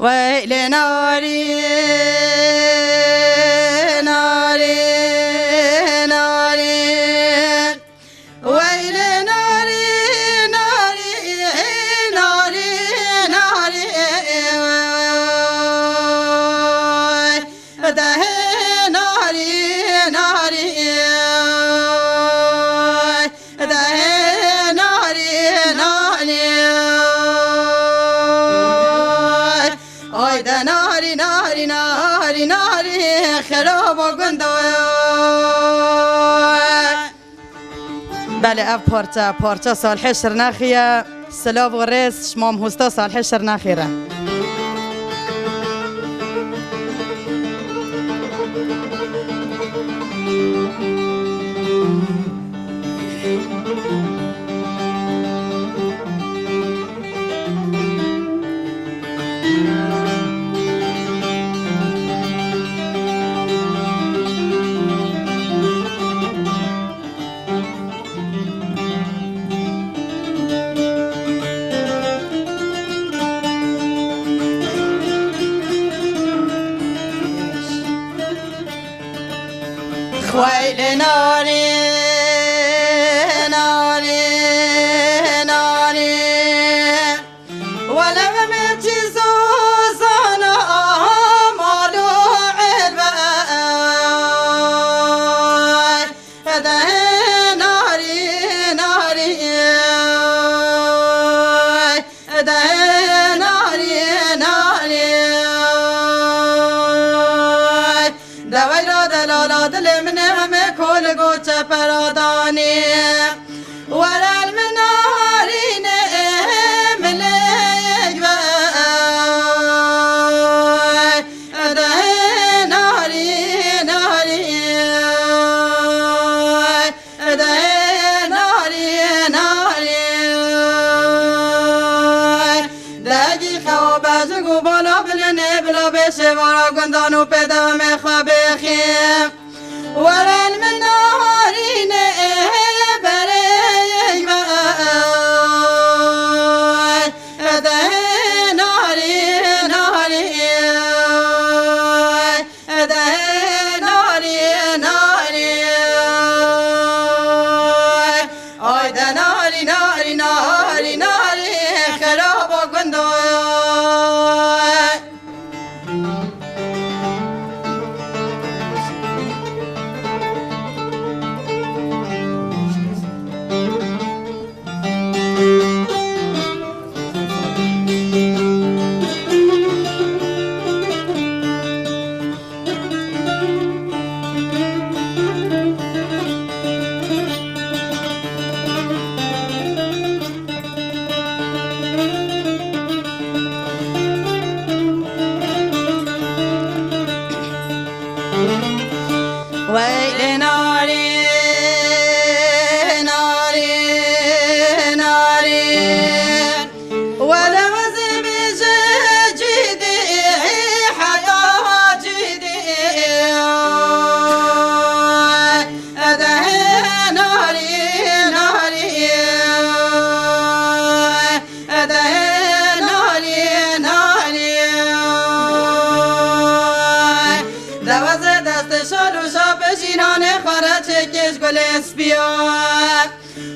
ويل ناري ناري ناري ويل ناري ناري ناري ناري ده ناري ناري ده ناري ناري آی ده ناری ناری ناری ناری خراب و گندوی. بله اف پارچه سال حشر نخیه سلاو و ریس شمام هستا سال حشر نخیره. ويل ناري ناري ناري ولم تجوز انا مالو هذا ناري ناري هذا ناري ناري دويلو دلالو دل من كل قوت براداني ولا المنارين مليك ده ناري ناري ده ناري ناري داجي خواب زگو بالا بلنه بلا بشه وارا گندانو پیدا مخوابخیم ولا المنارين بريك هذا ناري ناري هذا ناري ناري آي ده ناري ناري ناري ناري خراب و گندوی. ويل ناري ناري ناري ولو زبي جدي حياة جدي هذا ناري ناري هذا ناري ناري دوز دست شالو جنان خارج کش گل اسبیا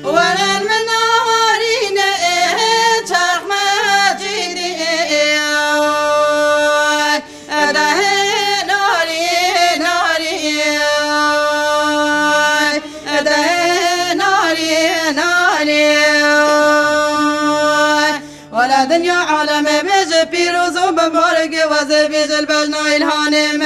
ولن من نارین چرخ مجیدی ده ناری ناری ده ناری ناری ولا دنیا عالم بیج پیروز و بمارگ وز بیج البجنا الهانم